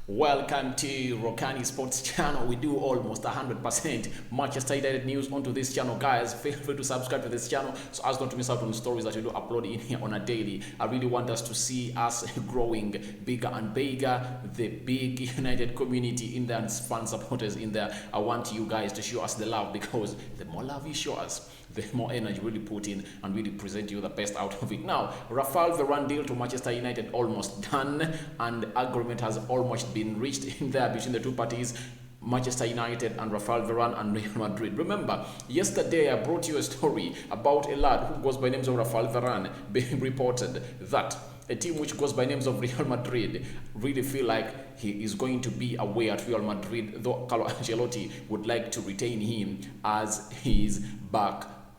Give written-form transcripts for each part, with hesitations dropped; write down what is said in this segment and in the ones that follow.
Welcome to Rokani Sports Channel. We do almost 100% Manchester United news onto this channel, guys. Feel free to subscribe to this channel so as not to miss out on stories that we do upload in here on a daily. I really want us to see us growing bigger and bigger, the big United community in there and fan supporters in there. I want you guys to show us the love, because the more love you show us, the more energy really put in and really present you the best out of it. Now, Rafael Varane deal to Manchester United almost done, and agreement has almost been reached in there between the two parties, Manchester United and Rafael Varane and Real Madrid. Remember, yesterday I brought you a story about a lad who goes by names of Rafael Varane being reported that a team which goes by names of Real Madrid really feel like he is going to be away at Real Madrid, though Carlo Ancelotti would like to retain him as his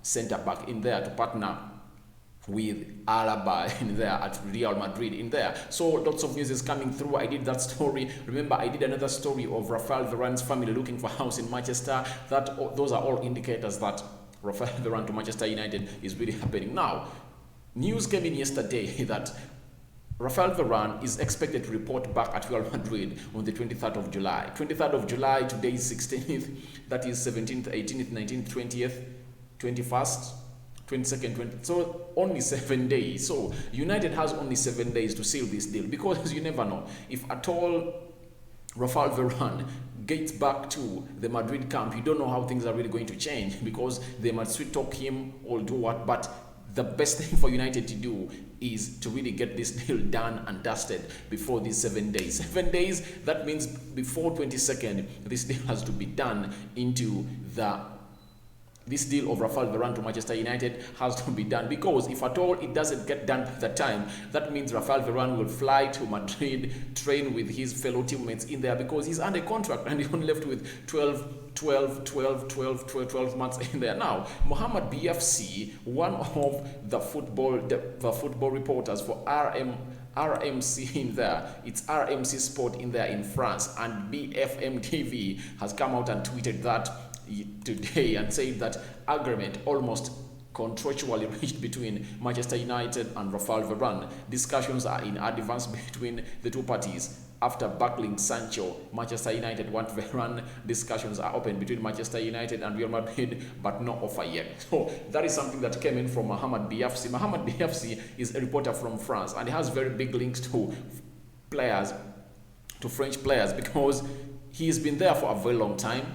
centre back in there to partner with Alaba in there at Real Madrid in there. So lots of news is coming through. I did that story. Remember, I did another story of Rafael Varane's family looking for a house in Manchester. Those are all indicators that Rafael Varane to Manchester United is really happening. Now, news came in yesterday that Rafael Varane is expected to report back at Real Madrid on the 23rd of July. 23rd of July, today is 16th, that is 17th, 18th, 19th, 20th, 21st, 22nd, 20th. So only 7 days. So United has only 7 days to seal this deal, because you never know if at all Rafael Varane gets back to the Madrid camp. You don't know how things are really going to change, because they might sweet talk him or do what. But the best thing for United to do is to really get this deal done and dusted before these 7 days. 7 days, that means before 22nd, this deal has to be done into this deal of Rafael Varane to Manchester United has to be done, because if at all it doesn't get done by the time, that means Rafael Varane will fly to Madrid, train with his fellow teammates in there, because he's under contract and he's only left with 12 months in there. Now, Mohamed BFC, one of the football reporters for RMC in there, it's RMC Sport in there in France, and BFM TV has come out and tweeted that today and said that agreement almost contractually reached between Manchester United and Rafael Varane. Discussions are in advance between the two parties. After buckling Sancho, Manchester United want Varane. Discussions are open between Manchester United and Real Madrid, but no offer yet. So that is something that came in from Mohamed BFC. Mohamed BFC is a reporter from France, and he has very big links to French players, because he's been there for a very long time.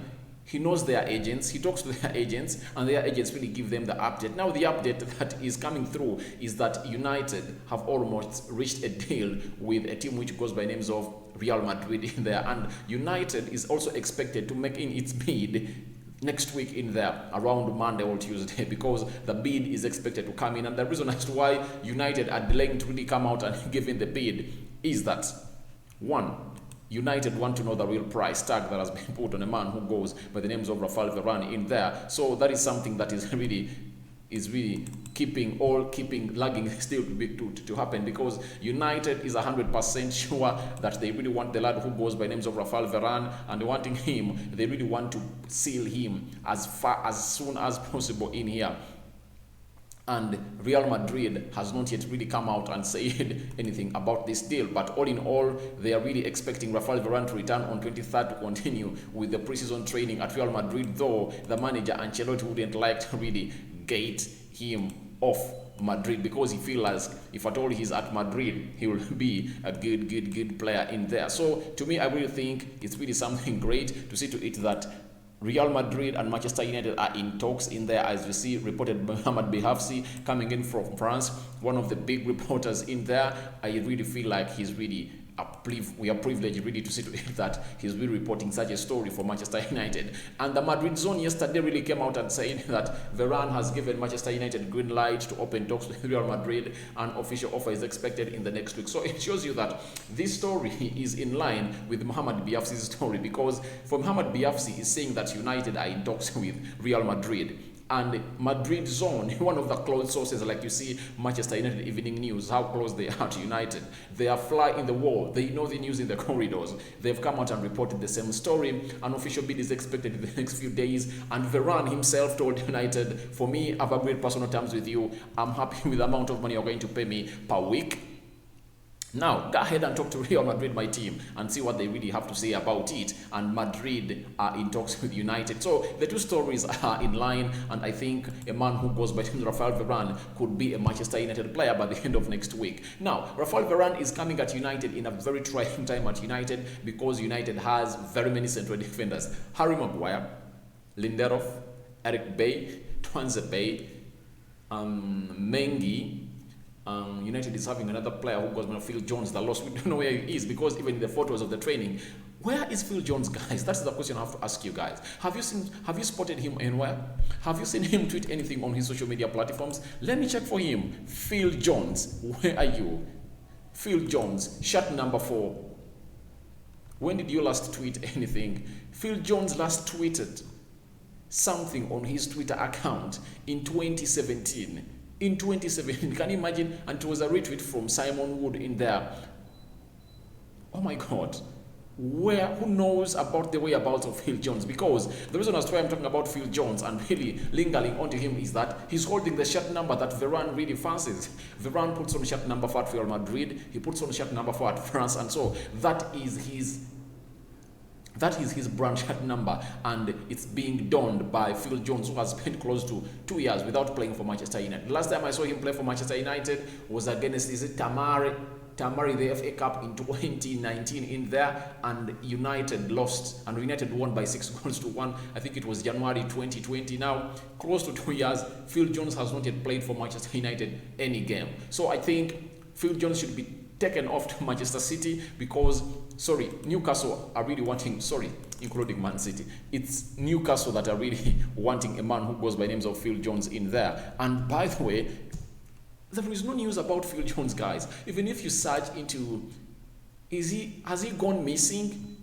He knows their agents, he talks to their agents, and their agents really give them the update. Now, the update that is coming through is that United have almost reached a deal with a team which goes by names of Real Madrid in there, and United is also expected to make in its bid next week in there around Monday or Tuesday, because the bid is expected to come in. And the reason as to why United are delaying to really come out and give in the bid is that, one, United want to know the real price tag that has been put on a man who goes by the names of Rafael Varane in there. So that is something that is really lagging still to happen, because United is 100% sure that they really want the lad who goes by names of Rafael Varane, and wanting him, they really want to seal him as soon as possible in here. And Real Madrid has not yet really come out and said anything about this deal. But all in all, they are really expecting Rafael Varane to return on 23rd to continue with the preseason training at Real Madrid, though the manager Ancelotti wouldn't like to really get him off Madrid, because he feels as if at all he's at Madrid, he will be a good player in there. So to me, I really think it's really something great to see to it that Real Madrid and Manchester United are in talks in there, as we see reported by Mohamed BFC coming in from France, one of the big reporters in there. I really feel like we are privileged really to see to it that he's really reporting such a story for Manchester United. And the Madrid zone yesterday really came out and said that Varane has given Manchester United green light to open talks with Real Madrid, and official offer is expected in the next week. So it shows you that this story is in line with Mohamed BFC's story, because for Mohamed BFC is saying that United are in talks with Real Madrid. And Madrid zone, one of the close sources, like you see Manchester United Evening News, how close they are to United. They are fly in the wall. They know the news in the corridors. They've come out and reported the same story. An official bid is expected in the next few days. And Varane himself told United, for me, I've agreed personal terms with you. I'm happy with the amount of money you're going to pay me per week. Now, go ahead and talk to Real Madrid, my team, and see what they really have to say about it. And Madrid are in talks with United. So the two stories are in line, and I think a man who goes by the name of Rafael Varane could be a Manchester United player by the end of next week. Now, Rafael Varane is coming at United in a very trying time at United because United has very many central defenders. Harry Maguire, Lindelof, Eric Bay, Twanzebe, Mengi. United is having another player who goes by Phil Jones, the loss. We don't know where he is because even in the photos of the training, where is Phil Jones, guys? That's the question I have to ask you guys. Have you spotted him anywhere? Have you seen him tweet anything on his social media platforms? Let me check for him. Phil Jones, where are you? Phil Jones, shirt number 4. When did you last tweet anything? Phil Jones last tweeted something on his Twitter account in 2017. In 2017, can you imagine? And it was a retweet from Simon Wood in there. Oh my God. Who knows about the whereabouts of Phil Jones? Because the reason as to why I'm talking about Phil Jones and really lingering onto him is that he's holding the shirt number that Varane really fancies. Varane puts on shirt number 4 at Real Madrid. He puts on shirt number 4 at France. And so that is his brand shirt number, and it's being donned by Phil Jones, who has spent close to 2 years without playing for Manchester United. The last time I saw him play for Manchester United was against Tamari, the FA Cup in 2019 in there, and United lost, and United won by 6-1. I think it was January 2020. Now, close to 2 years, Phil Jones has not yet played for Manchester United any game. So I think Phil Jones should be taken off to Manchester City because, Newcastle are really wanting, including Man City. It's Newcastle that are really wanting a man who goes by names of Phil Jones in there. And by the way, there is no news about Phil Jones, guys. Even if you search into, has he gone missing?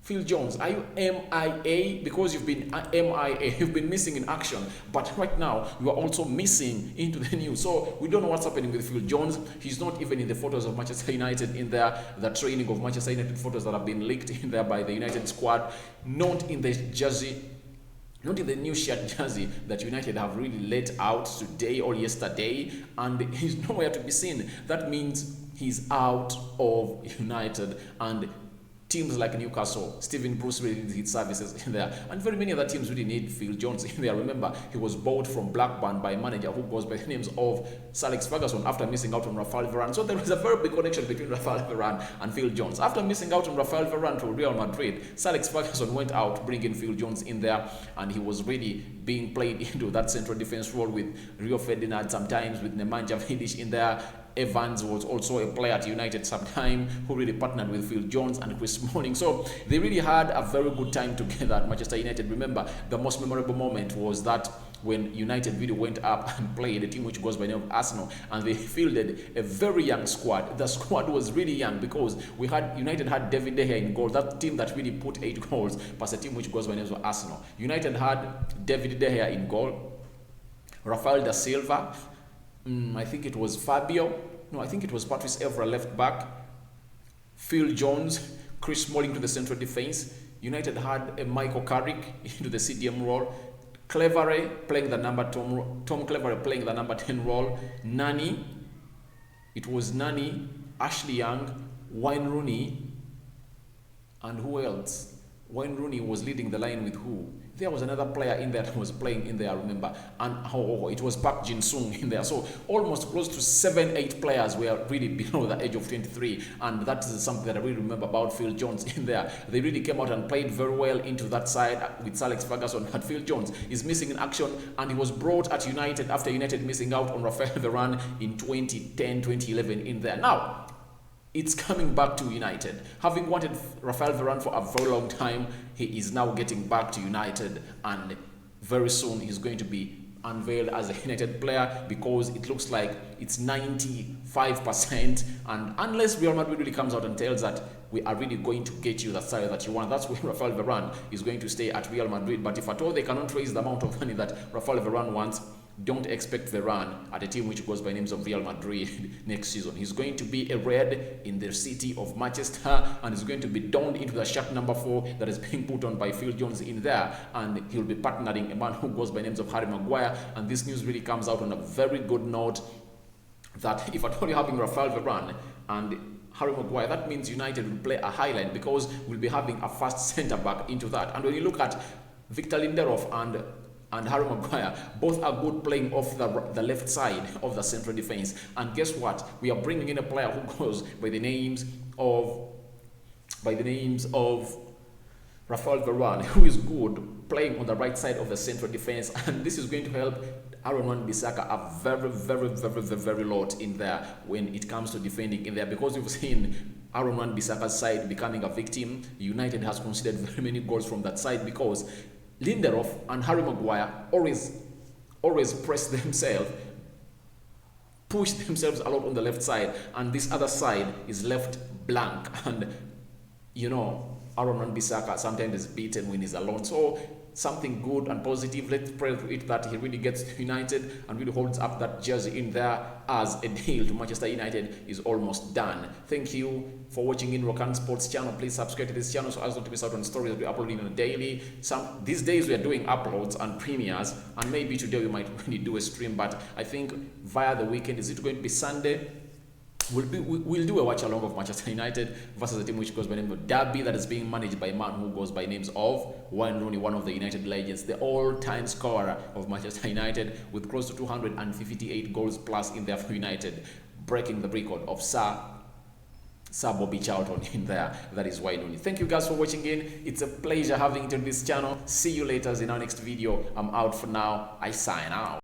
Phil Jones, are you MIA? Because you've been MIA, you've been missing in action. But right now, you are also missing into the news. So we don't know what's happening with Phil Jones. He's not even in the photos of Manchester United in there, the training of Manchester United photos that have been leaked in there by the United squad. Not in the jersey, not in the new shirt jersey that United have really let out today or yesterday. And he's nowhere to be seen. That means he's out of United, and teams like Newcastle, Stephen Bruce really needs his services in there, and very many other teams really need Phil Jones in there. Remember, he was bought from Blackburn by a manager who goes by the names of Sir Alex Ferguson after missing out on Rafael Varane. So there is a very big connection between Rafael Varane and Phil Jones. After missing out on Rafael Varane to Real Madrid, Sir Alex Ferguson went out bringing Phil Jones in there, and he was really being played into that central defense role with Rio Ferdinand, sometimes with Nemanja Vidic in there. Evans was also a player at United sometime who really partnered with Phil Jones and Chris Smalling. So they really had a very good time together at Manchester United. Remember, the most memorable moment was that when United really went up and played a team which goes by the name of Arsenal, and they fielded a very young squad. The squad was really young because United had David De Gea in goal, that team that really put 8 goals, plus a team which goes by the name of Arsenal. United had David De Gea in goal, Rafael da Silva, I think it was Fabio. No, I think it was Patrice Evra left back. Phil Jones, Chris Smalling to the central defense. United had a Michael Carrick into the CDM role. Cleverley playing the number Tom Cleverley playing the number 10 role. Nani. It was Nani, Ashley Young, Wayne Rooney, and who else? Wayne Rooney was leading the line with who? There was another player in there that was playing in there, I remember. And it was Park Jin-sung in there. So almost close to 7-8 players were really below the age of 23. And that is something that I really remember about Phil Jones in there. They really came out and played very well into that side with Sir Alex Ferguson. But Phil Jones is missing in action, and he was brought at United after United missing out on Rafael Varane in 2010, 2011 in there. Now, it's coming back to United. Having wanted Rafael Varane for a very long time, he is now getting back to United, and very soon he's going to be unveiled as a United player because it looks like it's 95%, and unless Real Madrid really comes out and tells that we are really going to get you the salary that you want, that's where Rafael Varane is going to stay at Real Madrid. But if at all they cannot raise the amount of money that Rafael Varane wants, don't expect Varane at a team which goes by names of Real Madrid next season. He's going to be a red in the city of Manchester, and he's going to be donned into the shirt number 4 that is being put on by Phil Jones in there, and he'll be partnering a man who goes by names of Harry Maguire. And this news really comes out on a very good note that if at all you're having Rafael Varane and Harry Maguire, that means United will play a high line because we'll be having a fast centre back into that. And when you look at Victor Lindelof and Harry Maguire, both are good playing off the left side of the central defense. And guess what? We are bringing in a player who goes by the names of Rafael Varane, who is good playing on the right side of the central defense, and this is going to help Aaron Wan-Bissaka a very lot in there when it comes to defending in there, because we've seen Aaron Wan-Bissaka's side becoming a victim. United has conceded very many goals from that side because Lindelof and Harry Maguire always press themselves, push themselves a lot on the left side, and this other side is left blank. And you know, Aaron Wan-Bissaka sometimes is beaten when he's alone. So something good and positive. Let's pray for it that he really gets to United and really holds up that jersey in there, as a deal to Manchester United is almost done. Thank you for watching in Rokani Sports channel. Please subscribe to this channel so as not to miss out on stories that we upload on a daily. These days we are doing uploads and premieres, and maybe today we might really do a stream, but I think via the weekend. Is it going to be Sunday? We'll do a watch along of Manchester United versus a team which goes by the name of Derby, that is being managed by a man who goes by names of Wayne Rooney, one of the United legends, the all-time scorer of Manchester United with close to 258 goals plus in there for United, breaking the record of Sir Bobby Charlton in there. That is Wayne Rooney. Thank you guys for watching in. It's a pleasure having you on this channel. See you later in our next video. I'm out for now. I sign out.